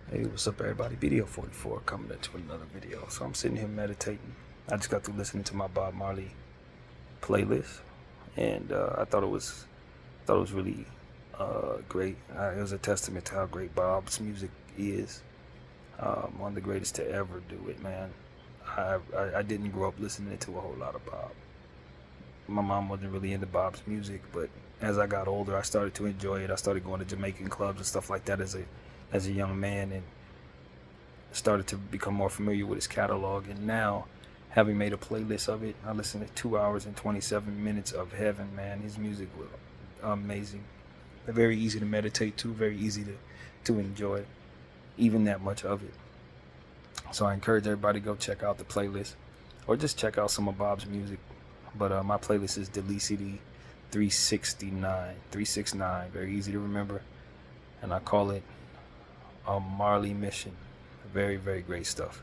Hey, what's up, everybody? BDF 44 coming into another video. So I'm sitting here meditating. I just got through listening to my Bob Marley playlist, and I thought it was really great. It was a testament to how great Bob's music is. One of the greatest to ever do it, man. I didn't grow up listening to a whole lot of Bob. My mom wasn't really into Bob's music, but as I got older, I started to enjoy it. I started going to Jamaican clubs and stuff like that as a young man, and started to become more familiar with his catalog. And now, having made a playlist of it, I listened to 2 hours and 27 minutes of heaven, man. His music was amazing. Very easy to meditate to, very easy to enjoy, even that much of it. So I encourage everybody to go check out the playlist, or just check out some of Bob's music. But my playlist is Delicity 369, very easy to remember, and I call it a Marley Mission. Very, very great stuff.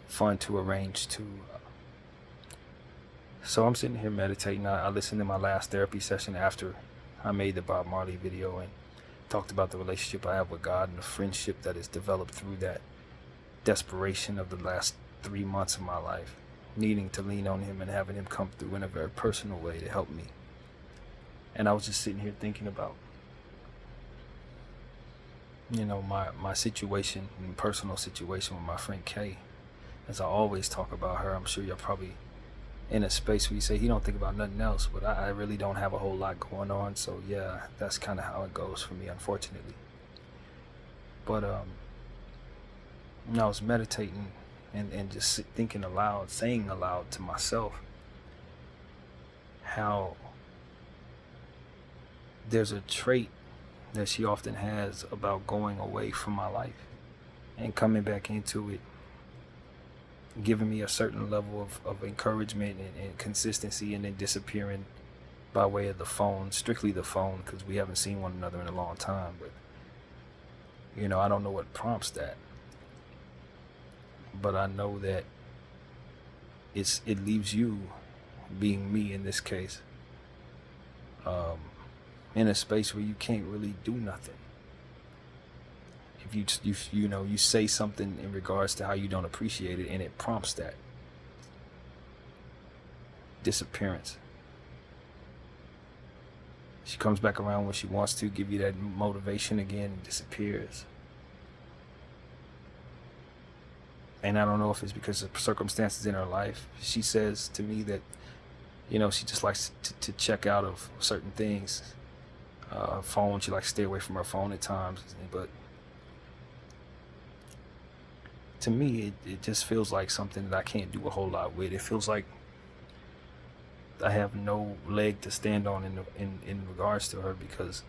Fun to arrange too. So I'm sitting here meditating. I listened to my last therapy session after I made the Bob Marley video and talked about the relationship I have with God and the friendship that is developed through that desperation of the last 3 months of my life, needing to lean on him and having him come through in a very personal way to help me. And I was just sitting here thinking about, my situation, personal situation with my friend Kay. As I always talk about her, I'm sure you're probably in a space where you say he don't think about nothing else, but I really don't have a whole lot going on. So yeah, that's kind of how it goes for me, unfortunately. But I was meditating and just thinking aloud, saying aloud to myself how there's a trait that she often has about going away from my life and coming back into it, giving me a certain level of encouragement and consistency, and then disappearing by way of the phone, strictly the phone, because we haven't seen one another in a long time. But I don't know what prompts that, but I know that it leaves you, being me in this case, in a space where you can't really do nothing. If you say something in regards to how you don't appreciate it, and it prompts that disappearance. She comes back around when she wants to give you that motivation again, and disappears. And I don't know if it's because of circumstances in her life. She says to me that she just likes to check out of certain things. Her phone, she likes to stay away from her phone at times, but to me it just feels like something that I can't do a whole lot with. It feels like I have no leg to stand on in regards to her, because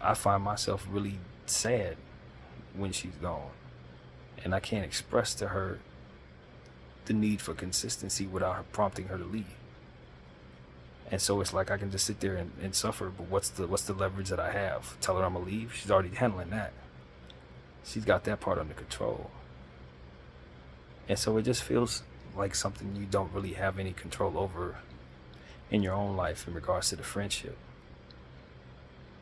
I find myself really sad when she's gone, and I can't express to her the need for consistency without her prompting her to leave. And so it's like I can just sit there and suffer, but what's the leverage that I have? Tell her I'm gonna leave? She's already handling that. She's got that part under control. And so it just feels like something you don't really have any control over in your own life in regards to the friendship.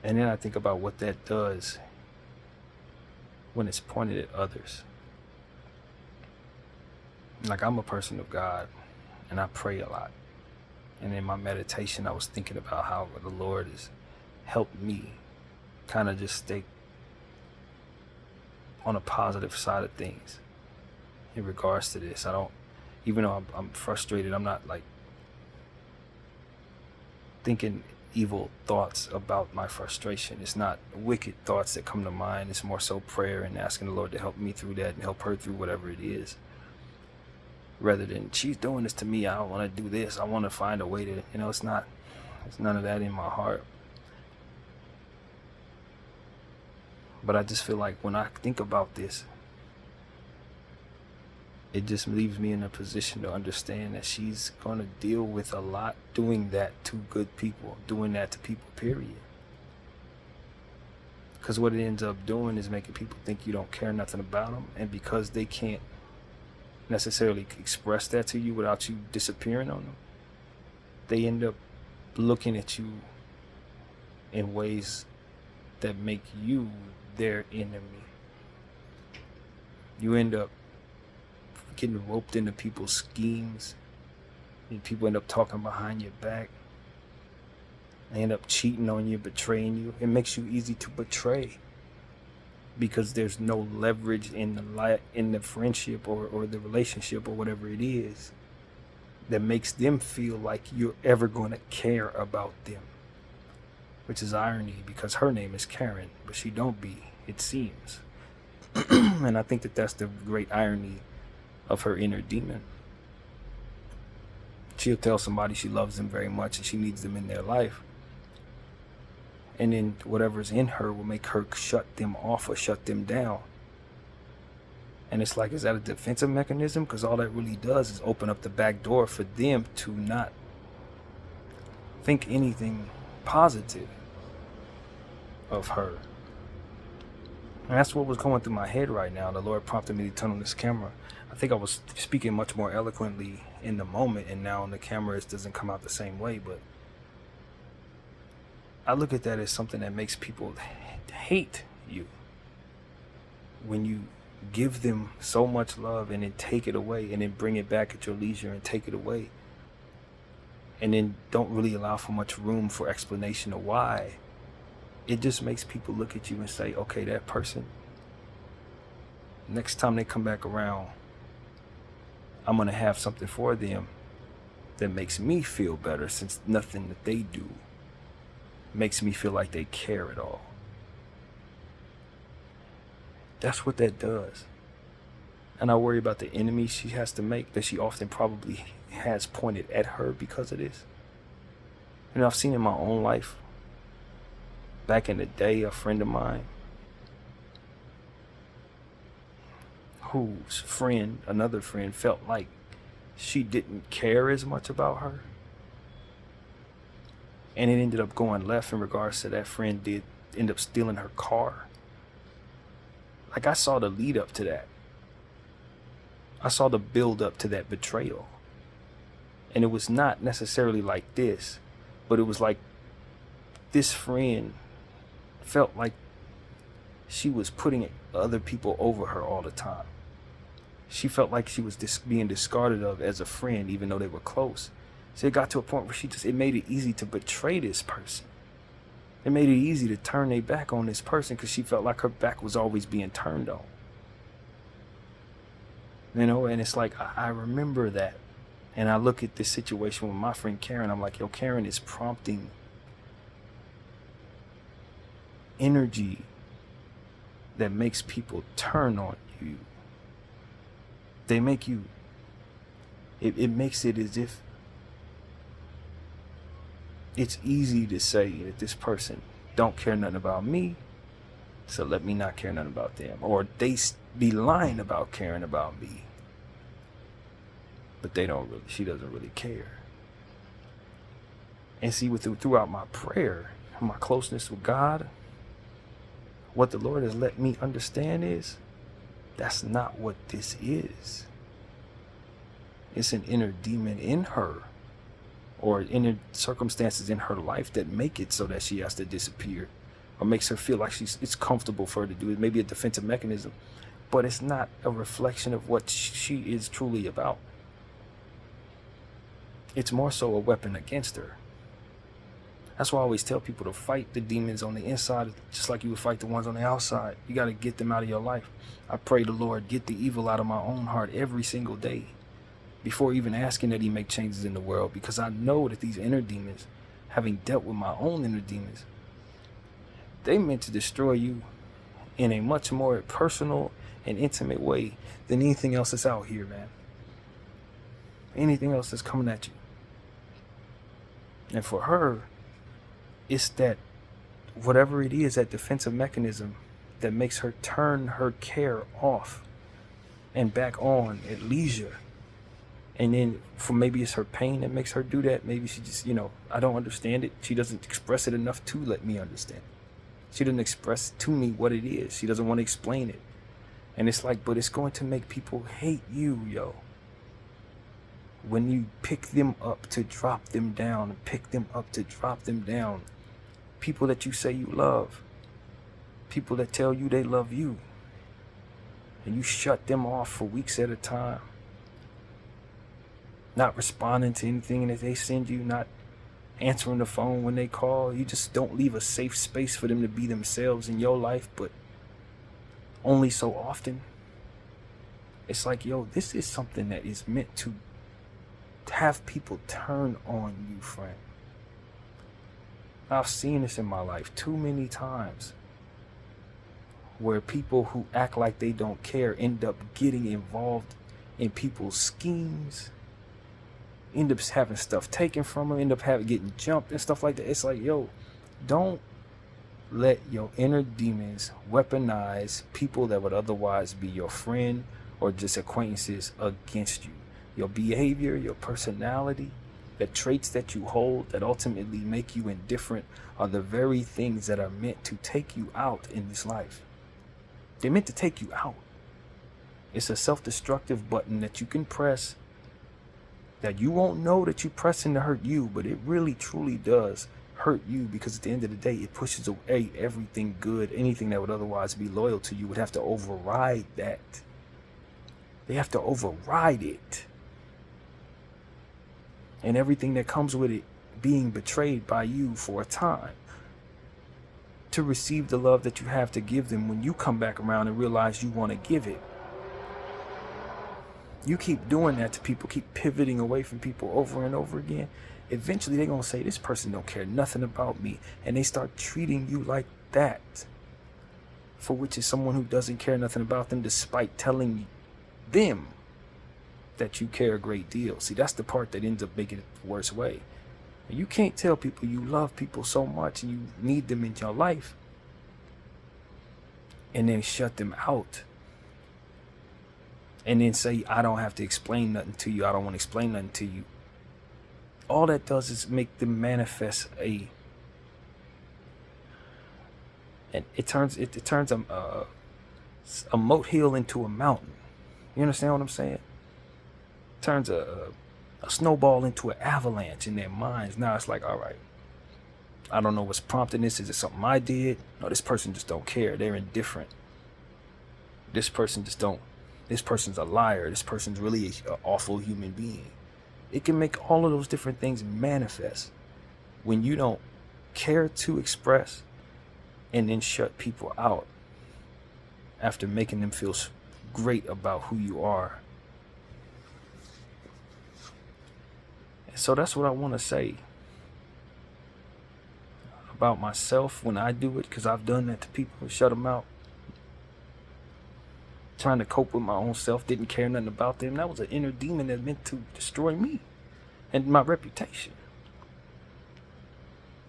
And then I think about what that does when it's pointed at others. Like, I'm a person of God, and I pray a lot. And in my meditation, I was thinking about how the Lord has helped me kind of just stay on a positive side of things in regards to this. Even though I'm frustrated, I'm not like thinking evil thoughts about my frustration. It's not wicked thoughts that come to mind. It's more so prayer and asking the Lord to help me through that and help her through whatever it is. Rather than, she's doing this to me, I don't want to do this, I want to find a way to, it's none of that in my heart. But I just feel like when I think about this, it just leaves me in a position to understand that she's going to deal with a lot doing that to good people, doing that to people, period. Because what it ends up doing is making people think you don't care nothing about them, and because they can't necessarily express that to you without you disappearing on them, they end up looking at you in ways that make you their enemy. You end up getting roped into people's schemes, and people end up talking behind your back. They end up cheating on you, betraying you. It makes you easy to betray because there's no leverage in the friendship or the relationship or whatever it is that makes them feel like you're ever going to care about them. Which is irony, because her name is Karen, but she don't be, it seems. And I think that that's the great irony of her inner demon. She'll tell somebody she loves them very much and she needs them in their life. And then whatever's in her will make her shut them off or shut them down. And it's like, is that a defensive mechanism? Because all that really does is open up the back door for them to not think anything positive of her. And that's what was going through my head right now. The Lord prompted me to turn on this camera. I think I was speaking much more eloquently in the moment, and now on the camera it doesn't come out the same way. But I look at that as something that makes people hate you. When you give them so much love and then take it away, and then bring it back at your leisure and take it away, and then don't really allow for much room for explanation of why. It just makes people look at you and say, okay, that person, next time they come back around, I'm going to have something for them that makes me feel better, since nothing that they do makes me feel like they care at all. That's what that does. And I worry about the enemies she has to make, that she often probably has pointed at her because of this. You know, I've seen in my own life, back in the day, a friend of mine whose friend, another friend, felt like she didn't care as much about her. And it ended up going left in regards to that friend did end up stealing her car. Like, I saw the lead up to that. I saw the build up to that betrayal. And it was not necessarily like this, but it was like this friend felt like she was putting other people over her all the time. She felt like she was being discarded of as a friend, even though they were close. So it got to a point where it made it easy to betray this person. It made it easy to turn their back on this person because she felt like her back was always being turned on. You know, and it's like, I remember that. And I look at this situation with my friend Karen, I'm like, yo, Karen is prompting energy that makes people turn on you. They make you, it makes it as if it's easy to say that this person don't care nothing about me, so let me not care nothing about them. Or they be lying about caring about me, but she doesn't really care. And see, throughout my prayer, my closeness with God, what the Lord has let me understand is, that's not what this is. It's an inner demon in her, or inner circumstances in her life that make it so that she has to disappear, or makes her feel like it's comfortable for her to do it. Maybe a defensive mechanism, but it's not a reflection of what she is truly about. It's more so a weapon against her. That's why I always tell people to fight the demons on the inside, just like you would fight the ones on the outside. You got to get them out of your life. I pray the Lord get the evil out of my own heart every single day, before even asking that he make changes in the world, because I know that these inner demons, having dealt with my own inner demons, they meant to destroy you in a much more personal and intimate way than anything else that's out here, man. Anything else that's coming at you. And for her, it's that whatever it is, that defensive mechanism that makes her turn her care off and back on at leisure. And then maybe it's her pain that makes her do that. Maybe she just, I don't understand it. She doesn't express it enough to let me understand. She doesn't express to me what it is. She doesn't want to explain it. And it's like, but it's going to make people hate you, yo. When you pick them up to drop them down, and pick them up to drop them down. People that you say you love. People that tell you they love you, and you shut them off for weeks at a time, not responding to anything that they send you, not answering the phone when they call. You just don't leave a safe space for them to be themselves in your life, but only so often. It's like, yo, this is something that is meant to have people turn on you, friend. I've seen this in my life too many times, where people who act like they don't care end up getting involved in people's schemes, end up having stuff taken from them, end up getting jumped and stuff like that. It's like, yo, don't let your inner demons weaponize people that would otherwise be your friend or just acquaintances against you. Your behavior, your personality, the traits that you hold that ultimately make you indifferent are the very things that are meant to take you out in this life. They're meant to take you out. It's a self-destructive button that you can press that you won't know that you're pressing to hurt you, but it really truly does hurt you, because at the end of the day, it pushes away everything good. Anything that would otherwise be loyal to you would have to override that. They have to override it. And everything that comes with it being betrayed by you for a time, to receive the love that you have to give them when you come back around and realize you want to give it. You keep doing that to people, keep pivoting away from people over and over again. Eventually they're going to say, this person don't care nothing about me. And they start treating you like that, for which is someone who doesn't care nothing about them, despite telling them that you care a great deal. See, that's the part that ends up making it the worst way. You can't tell people you love people so much and you need them in your life and then shut them out. And then say, I don't have to explain nothing to you. I don't want to explain nothing to you. All that does is make them manifest and it turns a molehill into a mountain. You understand what I'm saying? Turns a snowball into an avalanche in their minds. Now it's like, all right, I don't know what's prompting this. Is it something I did? No, this person just don't care. They're indifferent. This person's a liar. This person's really an awful human being. It can make all of those different things manifest when you don't care to express and then shut people out after making them feel great about who you are. And so that's what I want to say about myself when I do it, because I've done that to people, shut them out. Trying to cope with my own self, didn't care nothing about them. That was an inner demon that meant to destroy me and my reputation.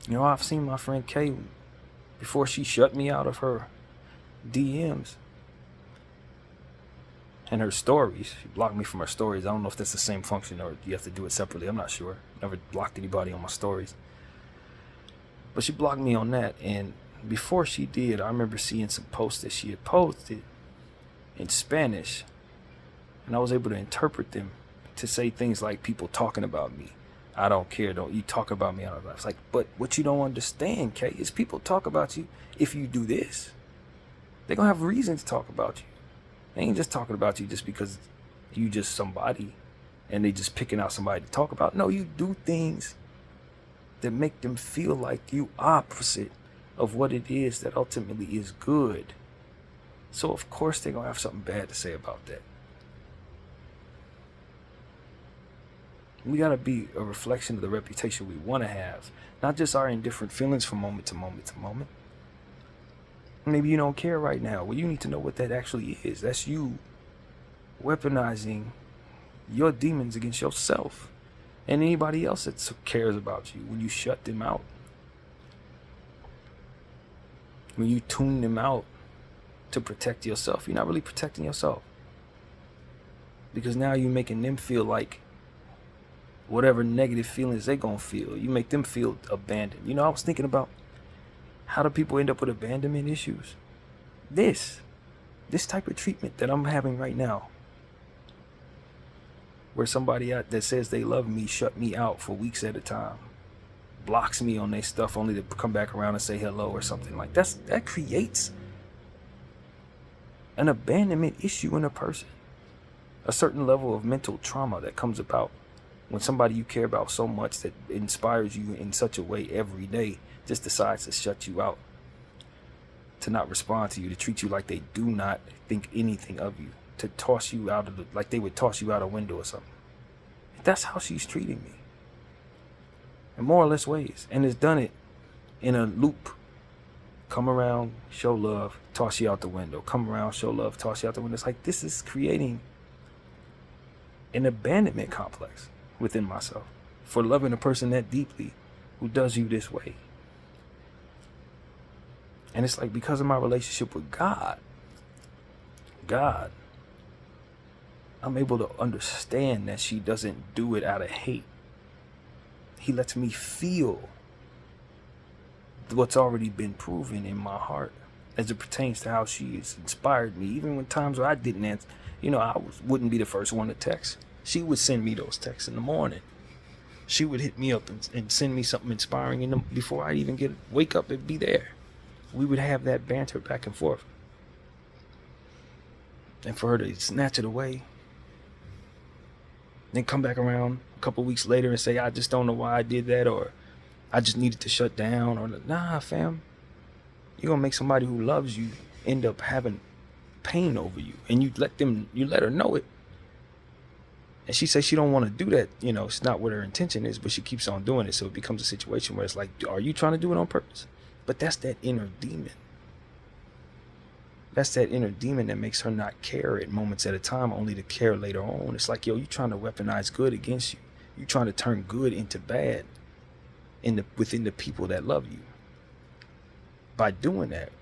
You know, I've seen my friend Kay, before she shut me out of her DMs and her stories. She blocked me from her stories. I don't know if that's the same function or you have to do it separately. I'm not sure. Never blocked anybody on my stories. But she blocked me on that. And before she did, I remember seeing some posts that she had posted in Spanish, and I was able to interpret them to say things like, people talking about me, I don't care, don't you talk about me. I was like, but what you don't understand, Kay, is people talk about you. If you do this, they're gonna have reason to talk about you. They ain't just talking about you just because you just somebody and they just picking out somebody to talk about. No, you do things that make them feel like you opposite of what it is that ultimately is good. So of course they're gonna have something bad to say about that. We gotta be a reflection of the reputation we want to have, not just our indifferent feelings from moment to moment to moment. Maybe you don't care right now. Well, you need to know what that actually is. That's you weaponizing your demons against yourself and anybody else that cares about you when you shut them out. When you tune them out to protect yourself, you're not really protecting yourself. Because now you're making them feel like whatever negative feelings they're gonna feel, you make them feel abandoned. You know, I was thinking about how do people end up with abandonment issues? This type of treatment that I'm having right now, where somebody out that says they love me shut me out for weeks at a time, blocks me on their stuff only to come back around and say hello or something like that creates an abandonment issue in a person, a certain level of mental trauma that comes about when somebody you care about so much that inspires you in such a way every day just decides to shut you out, to not respond to you, to treat you like they do not think anything of you, to toss you out of like they would toss you out a window or something. That's how she's treating me, in more or less ways, and has done it in a loop. Come around, show love, toss you out the window. Come around, show love, toss you out the window. It's like this is creating an abandonment complex within myself for loving a person that deeply who does you this way. And it's like, because of my relationship with God, I'm able to understand that she doesn't do it out of hate. He lets me feel what's already been proven in my heart as it pertains to how she has inspired me. Even when times where I didn't answer, wouldn't be the first one to text. She would send me those texts in the morning. She would hit me up and send me something inspiring before I'd even wake up and be there. We would have that banter back and forth. And for her to snatch it away, then come back around a couple weeks later and say, I just don't know why I did that, or I just needed to shut down, or nah, fam. You're gonna make somebody who loves you end up having pain over you, and you let her know it. And she says she don't want to do that. It's not what her intention is, but she keeps on doing it. So it becomes a situation where it's like, are you trying to do it on purpose? But that's that inner demon. That's that inner demon that makes her not care at moments at a time, only to care later on. It's like, you trying to weaponize good against you. You trying to turn good into bad within the people that love you. By doing that.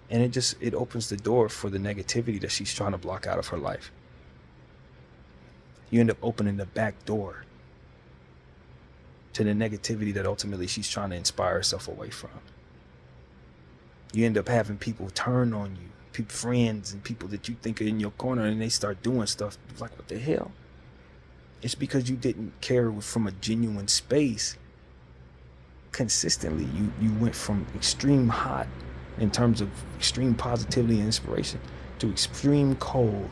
And it opens the door for the negativity that she's trying to block out of her life. You end up opening the back door to the negativity that ultimately she's trying to inspire herself away from. You end up having people turn on you, friends and people that you think are in your corner, and they start doing stuff like, what the hell? It's because you didn't care from a genuine space consistently. You went from extreme hot in terms of extreme positivity and inspiration to extreme cold.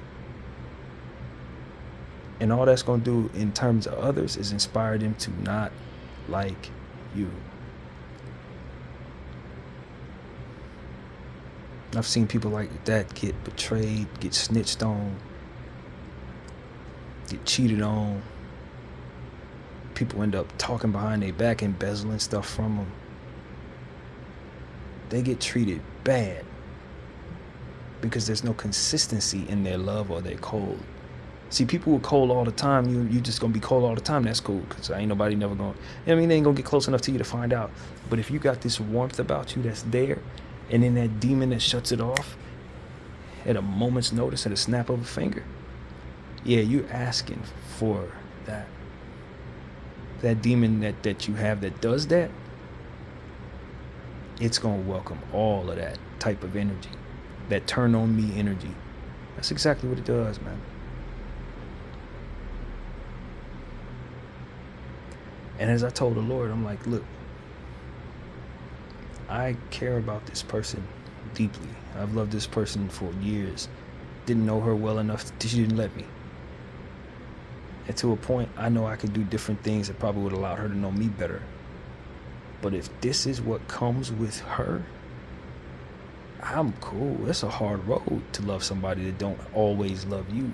And all that's going to do in terms of others is inspire them to not like you. I've seen people like that get betrayed, get snitched on, get cheated on. People end up talking behind their back, embezzling stuff from them. They get treated bad because there's no consistency in their love or their cold. See, people who are cold all the time, you just gonna be cold all the time. That's cool, because ain't nobody never gonna, they ain't gonna get close enough to you to find out. But if you got this warmth about you that's there, and then that demon that shuts it off at a moment's notice, at a snap of a finger, yeah, you're asking for that. That demon that you have that does that, it's gonna welcome all of that type of energy, that turn on me energy. That's exactly what it does, man. And as I told the Lord, I'm like, look, I care about this person deeply. I've loved this person for years. Didn't know her well enough. She didn't let me. And to a point, I know I could do different things that probably would allow her to know me better. But if this is what comes with her, I'm cool. It's a hard road to love somebody that don't always love you,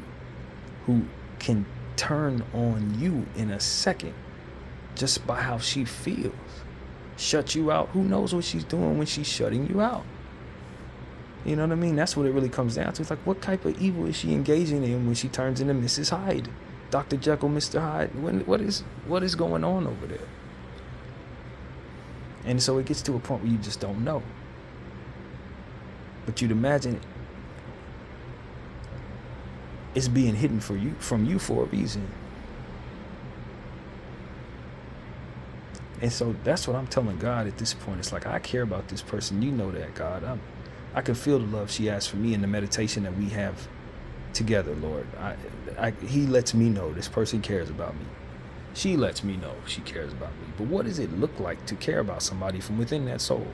who can turn on you in a second just by how she feels. Shut you out. Who knows what she's doing when she's shutting you out? You know what I mean? That's what it really comes down to. It's like, what type of evil is she engaging in when she turns into Mrs. Hyde? Dr. Jekyll, Mr. Hyde? What is going on over there? And so it gets to a point where you just don't know. But you'd imagine it's being hidden from you for a reason. And so that's what I'm telling God at this point. It's like, I care about this person. You know that, God. I can feel the love she has for me in the meditation that we have together, Lord. He lets me know this person cares about me. She lets me know she cares about me. But what does it look like to care about somebody from within that soul?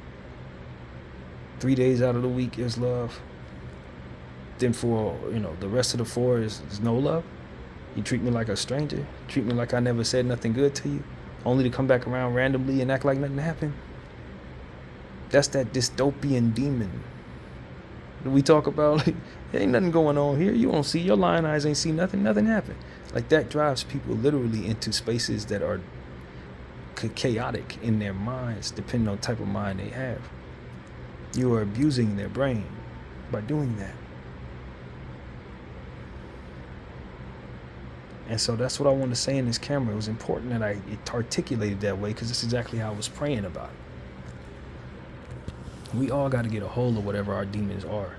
3 days out of the week is love. Then for, the rest of the 4 is no love. You treat me like a stranger. Treat me like I never said nothing good to you, only to come back around randomly and act like nothing happened. That's that dystopian demon we talk about. Like, there ain't nothing going on here. You don't see, your lying eyes ain't see nothing. Nothing happened. Like, that drives people literally into spaces that are chaotic in their minds, depending on the type of mind they have. You are abusing their brain by doing that. And so that's what I wanted to say in this camera. It was important that it articulated that way, because it's exactly how I was praying about it. We all got to get a hold of whatever our demons are.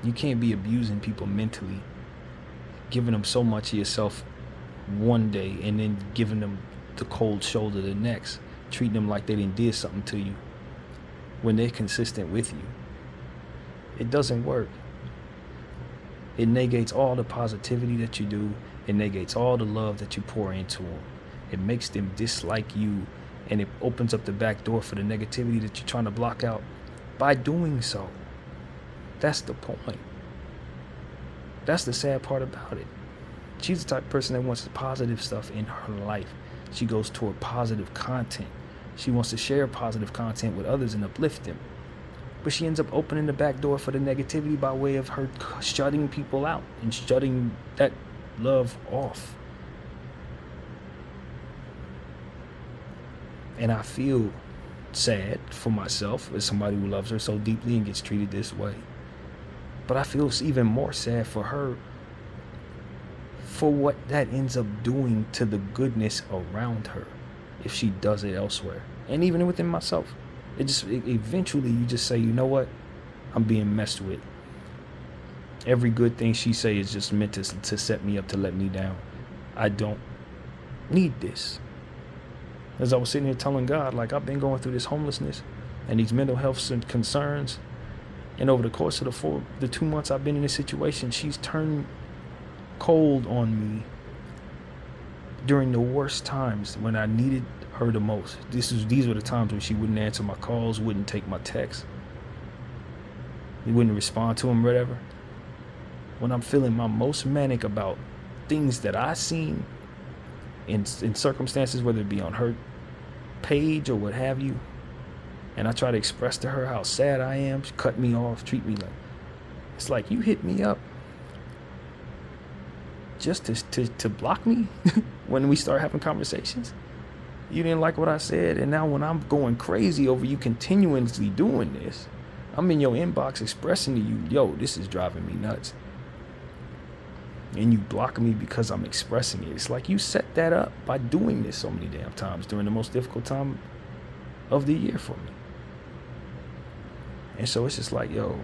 You can't be abusing people mentally, giving them so much of yourself one day and then giving them the cold shoulder the next, treating them like they did something to you when they're consistent with you. It doesn't work. It negates all the positivity that you do. It negates all the love that you pour into them. It makes them dislike you, and it opens up the back door for the negativity that you're trying to block out by doing so. That's the point. That's the sad part about it. She's the type of person that wants the positive stuff in her life. She goes toward positive content. She wants to share positive content with others and uplift them. But she ends up opening the back door for the negativity by way of her shutting people out and shutting that love off. And I feel sad for myself as somebody who loves her so deeply and gets treated this way. But I feel even more sad for her for what that ends up doing to the goodness around her if she does it elsewhere. And even within myself. Eventually you just say, you know what? I'm being messed with. Every good thing she say is just meant to set me up, to let me down. I don't need this. As I was sitting here telling God, like, I've been going through this homelessness and these mental health concerns. And over the course of the 2 months I've been in this situation, she's turned cold on me during the worst times when I needed her the most. These were the times when she wouldn't answer my calls, wouldn't take my texts, wouldn't respond to them, whatever. When I'm feeling my most manic about things that I seen in circumstances, whether it be on her page or what have you, and I try to express to her how sad I am, she cut me off, treat me like, it's like, you hit me up just to block me when we start having conversations. You didn't like what I said, and now when I'm going crazy over you continuously doing this, I'm in your inbox expressing to you, yo, this is driving me nuts. And you block me because I'm expressing it. It's like you set that up by doing this so many damn times during the most difficult time of the year for me. And so it's just like, yo,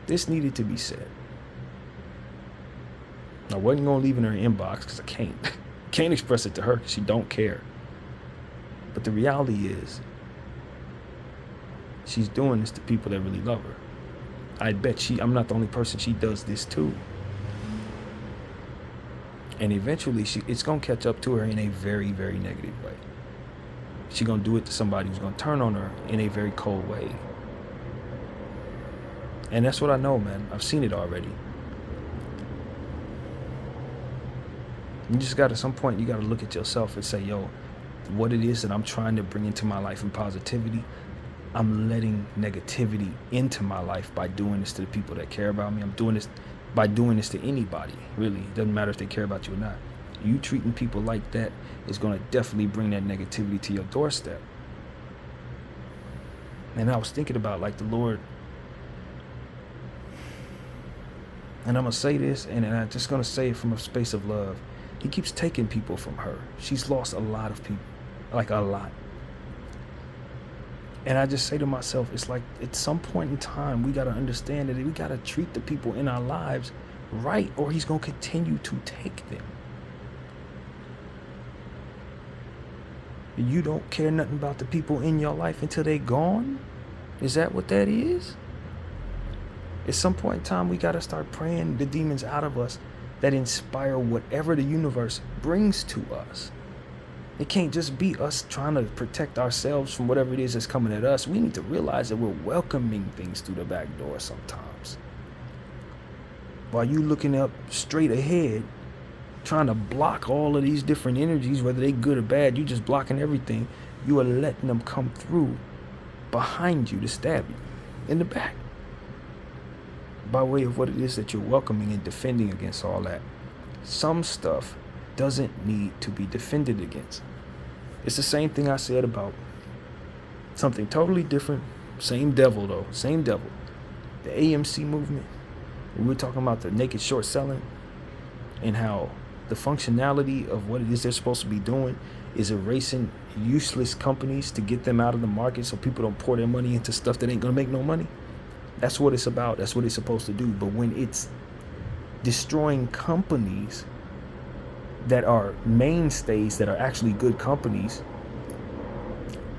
this needed to be said. I wasn't going to leave it in her inbox because I can't express it to her because she don't care. But the reality is, she's doing this to people that really love her. I bet I'm not the only person she does this to. And eventually, it's going to catch up to her in a very, very negative way. She's going to do it to somebody who's going to turn on her in a very cold way. And that's what I know, man. I've seen it already. You just got to, at some point, you got to look at yourself and say, yo, what it is that I'm trying to bring into my life in positivity, I'm letting negativity into my life by doing this to the people that care about me. I'm doing this by doing this to anybody, really. It doesn't matter if they care about you or not. You treating people like that is going to definitely bring that negativity to your doorstep. And I was thinking about, like, the Lord, and I'm going to say this, and I'm just going to say it from a space of love. He keeps taking people from her. She's lost a lot of people, like a lot. And I just say to myself, it's like at some point in time, we got to understand that we got to treat the people in our lives right, or he's going to continue to take them. You don't care nothing about the people in your life until they gone? Is that what that is? At some point in time, we got to start praying the demons out of us that inspire whatever the universe brings to us. It can't just be us trying to protect ourselves from whatever it is that's coming at us. We need to realize that we're welcoming things through the back door sometimes. While you looking up straight ahead, trying to block all of these different energies, whether they good or bad, you just blocking everything. You are letting them come through behind you to stab you in the back by way of what it is that you're welcoming and defending against all that. Some stuff doesn't need to be defended against. It's the same thing I said about something totally different. Same devil though, same devil. The AMC movement. We were talking about the naked short selling and how the functionality of what it is they're supposed to be doing is erasing useless companies to get them out of the market so people don't pour their money into stuff that ain't gonna make no money. That's what it's about. That's what it's supposed to do. But when it's destroying companies that are mainstays, that are actually good companies,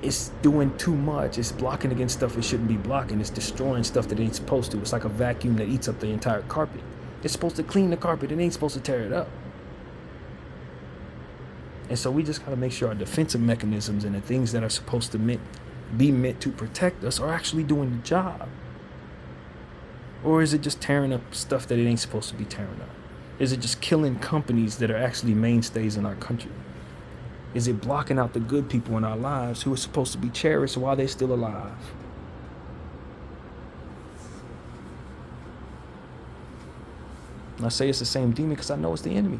it's doing too much. It's blocking against stuff it shouldn't be blocking. It's destroying stuff that it ain't supposed to. It's like a vacuum that eats up the entire carpet. It's supposed to clean the carpet. It ain't supposed to tear it up. And so we just got to make sure our defensive mechanisms and the things that are supposed to be meant to protect us are actually doing the job. Or is it just tearing up stuff that it ain't supposed to be tearing up? Is it just killing companies that are actually mainstays in our country? Is it blocking out the good people in our lives who are supposed to be cherished while they're still alive? And I say it's the same demon because I know it's the enemy.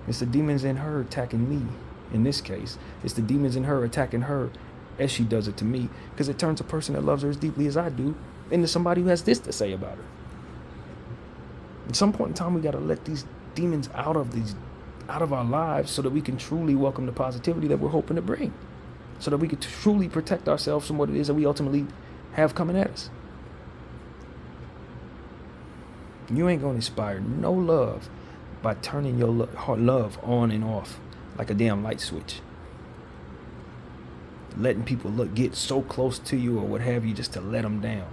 It's the demons in her attacking me. In this case, it's the demons in her attacking her as she does it to me, because it turns a person that loves her as deeply as I do into somebody who has this to say about her. At some point in time, we got to let these demons out of our lives so that we can truly welcome the positivity that we're hoping to bring, so that we can truly protect ourselves from what it is that we ultimately have coming at us. You ain't going to inspire no love by turning your love on and off like a damn light switch. Letting people get so close to you or what have you just to let them down.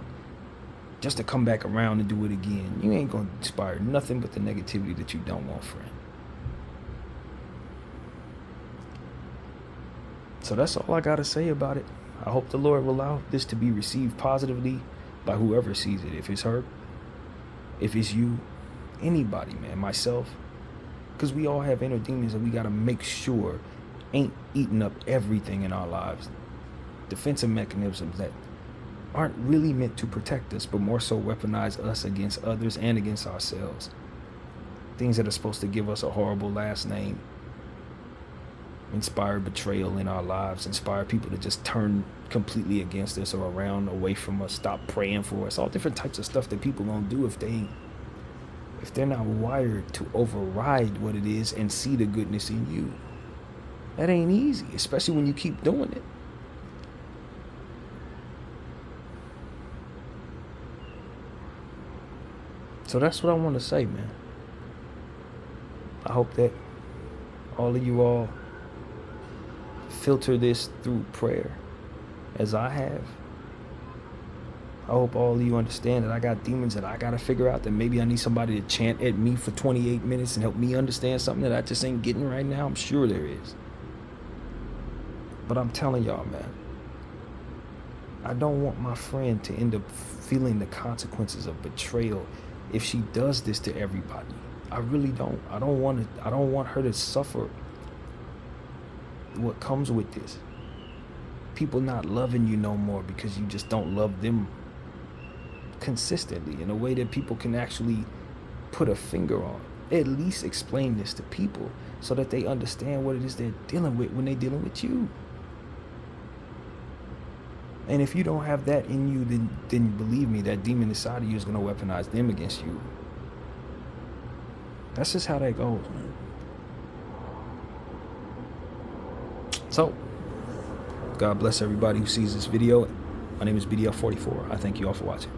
Just to come back around and do it again. You ain't going to inspire nothing but the negativity that you don't want, friend. So that's all I got to say about it. I hope the Lord will allow this to be received positively by whoever sees it. If it's her, if it's you, anybody, man, myself. Because we all have inner demons that we got to make sure ain't eating up everything in our lives. Defensive mechanisms that aren't really meant to protect us, but more so weaponize us against others and against ourselves. Things that are supposed to give us a horrible last name. Inspire betrayal in our lives. Inspire people to just turn completely against us or around, away from us. Stop praying for us. All different types of stuff that people don't do if they're not wired to override what it is and see the goodness in you. That ain't easy, especially when you keep doing it. So that's what I want to say, man. I hope that all of you all filter this through prayer as I have. I hope all of you understand that I got demons that I got to figure out, that maybe I need somebody to chant at me for 28 minutes and help me understand something that I just ain't getting right now. I'm sure there is. But I'm telling y'all, man, I don't want my friend to end up feeling the consequences of betrayal if she does this to everybody. I really don't. I don't want her to suffer what comes with this. People not loving you no more because you just don't love them consistently in a way that people can actually put a finger on. At least explain this to people so that they understand what it is they're dealing with when they're dealing with you. And if you don't have that in you, then believe me, that demon inside of you is going to weaponize them against you. That's just how that goes, man. So, God bless everybody who sees this video. My name is BDF 44. I thank you all for watching.